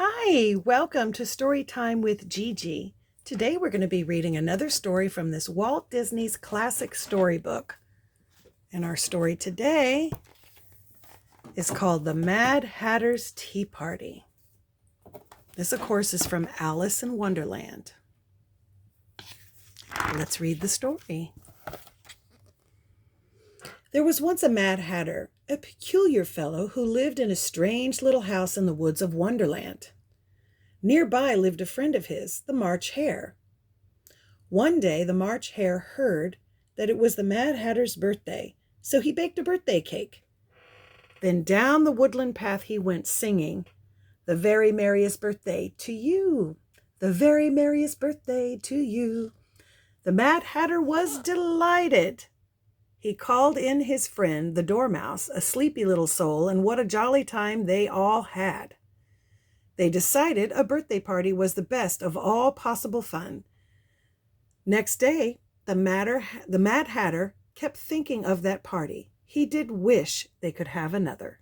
Hi, welcome to Story Time with Gigi. Today we're going to be reading another story from this Walt Disney's classic storybook. And our story today is called The Mad Hatter's Tea Party. This, of course, is from Alice in Wonderland. Let's read the story. There was once a Mad Hatter, a peculiar fellow who lived in a strange little house in the woods of Wonderland. Nearby lived a friend of his, the March Hare. One day the March Hare heard that it was the Mad Hatter's birthday, so he baked a birthday cake. Then down the woodland path he went, singing, "The very merriest birthday to you, the very merriest birthday to you." The Mad Hatter was delighted. He called in his friend, the Dormouse, a sleepy little soul, and what a jolly time they all had. They decided a birthday party was the best of all possible fun. Next day, the Mad Hatter kept thinking of that party. He did wish they could have another.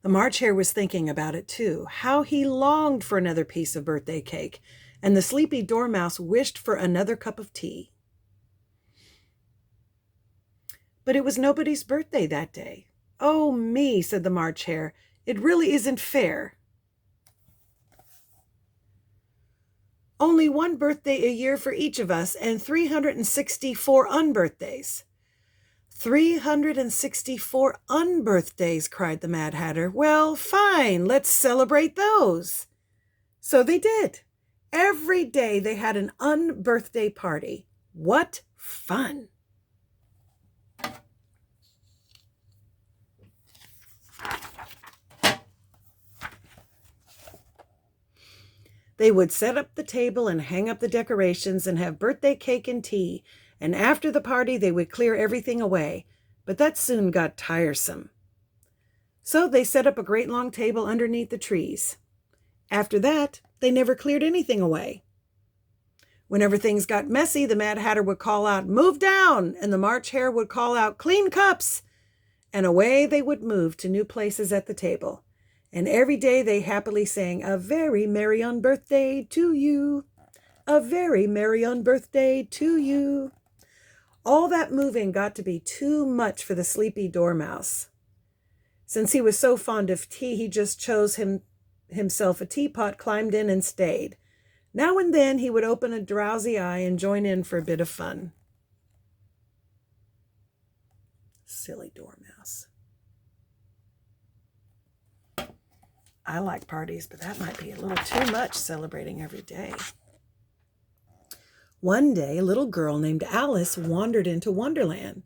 The March Hare was thinking about it too, how he longed for another piece of birthday cake, and the sleepy Dormouse wished for another cup of tea. But it was nobody's birthday that day. "Oh me," said the March Hare, "it really isn't fair. Only one birthday a year for each of us, and 364 unbirthdays." 364 unbirthdays, cried the Mad Hatter. "Well, fine, let's celebrate those." So they did. Every day they had an unbirthday party. What fun! They would set up the table and hang up the decorations and have birthday cake and tea, and after the party they would clear everything away, but that soon got tiresome. So they set up a great long table underneath the trees. After that, they never cleared anything away. Whenever things got messy, the Mad Hatter would call out, "Move down," and the March Hare would call out, "Clean cups," and away they would move to new places at the table. And every day they happily sang, "A very merry on birthday to you, a very merry on birthday to you." All that moving got to be too much for the sleepy Dormouse. Since he was so fond of tea, he just chose himself a teapot, climbed in, and stayed. Now and then he would open a drowsy eye and join in for a bit of fun. Silly Dormouse. I like parties, but that might be a little too much, celebrating every day. One day, a little girl named Alice wandered into Wonderland.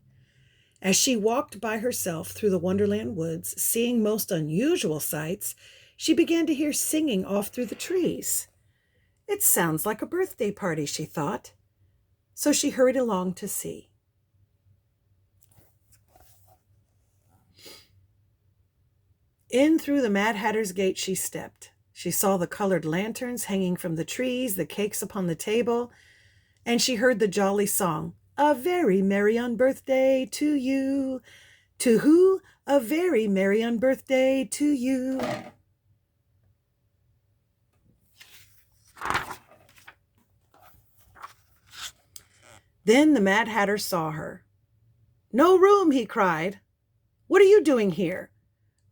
As she walked by herself through the Wonderland woods, seeing most unusual sights, she began to hear singing off through the trees. "It sounds like a birthday party," she thought. So she hurried along to see. In through the Mad Hatter's gate she stepped. She saw the colored lanterns hanging from the trees, the cakes upon the table, and she heard the jolly song, "A very merry on birthday to you. To who? A very merry on birthday to you." Then the Mad Hatter saw her. "No room," he cried. "What are you doing here?"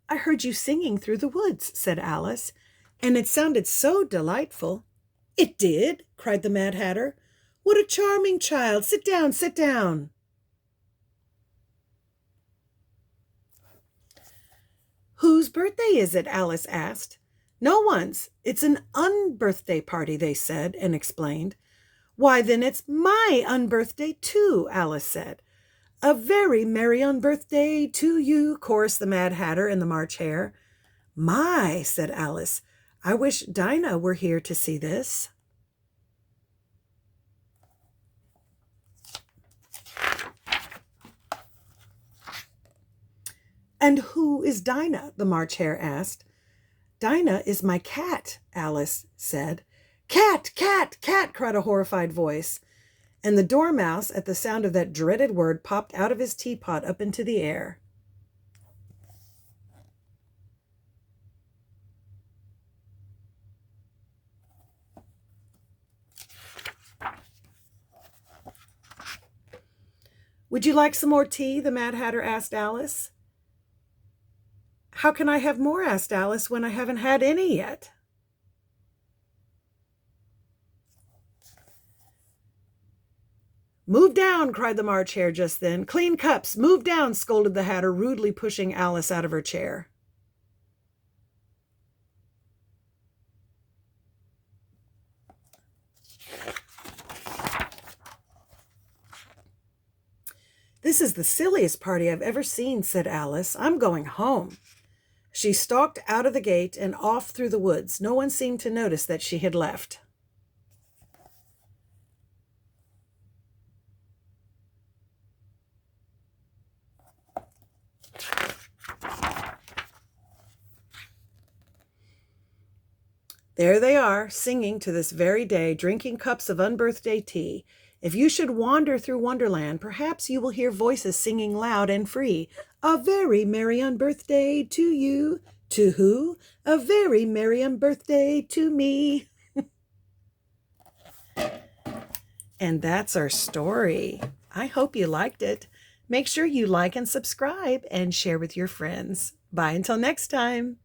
"I heard you singing through the woods," said Alice, "and it sounded so delightful." "It did?" cried the Mad Hatter. "What a charming child! Sit down, sit down." "Whose birthday is it?" Alice asked. "No one's. It's an unbirthday party," they said, and explained. "Why, then it's my unbirthday too," Alice said. "A very merry unbirthday to you," chorused the Mad Hatter and the March Hare. "My," said Alice, "I wish Dinah were here to see this." "And who is Dinah?" the March Hare asked. "Dinah is my cat," Alice said. "Cat, cat, cat," cried a horrified voice. And the Dormouse, at the sound of that dreaded word, popped out of his teapot up into the air. "Would you like some more tea?" the Mad Hatter asked Alice. "How can I have more?" asked Alice, "when I haven't had any yet?" "Move down!" cried the March Hare just then. "Clean cups! Move down!" scolded the Hatter, rudely pushing Alice out of her chair. "This is the silliest party I've ever seen," said Alice. "I'm going home." She stalked out of the gate and off through the woods. No one seemed to notice that she had left. There they are, singing to this very day, drinking cups of unbirthday tea. If you should wander through Wonderland, perhaps you will hear voices singing loud and free. "A very merry unbirthday to you." To who? "A very merry unbirthday to me." And that's our story. I hope you liked it. Make sure you like and subscribe and share with your friends. Bye until next time.